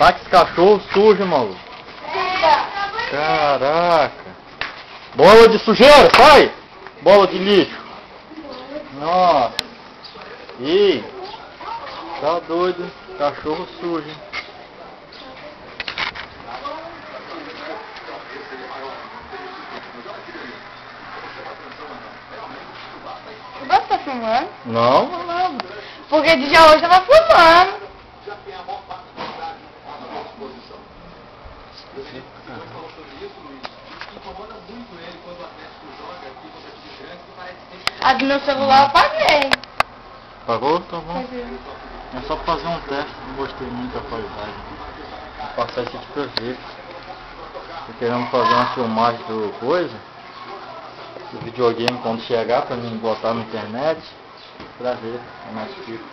Tá que esse cachorro sujo, maluco. Caraca. Bola de sujeira, sai! Bola de lixo. Nossa. Ih. Tá doido. Cachorro sujo. Você tá filmando? Não, não. Porque de já hoje tava filmando. A do meu celular eu apaguei. Pagou? Tá bom. É só pra fazer um teste, não gostei muito da qualidade. Vou passar isso aqui pra ver. Tô querendo fazer uma filmagem do coisa, do videogame quando chegar pra mim botar na internet, pra ver como é que fica.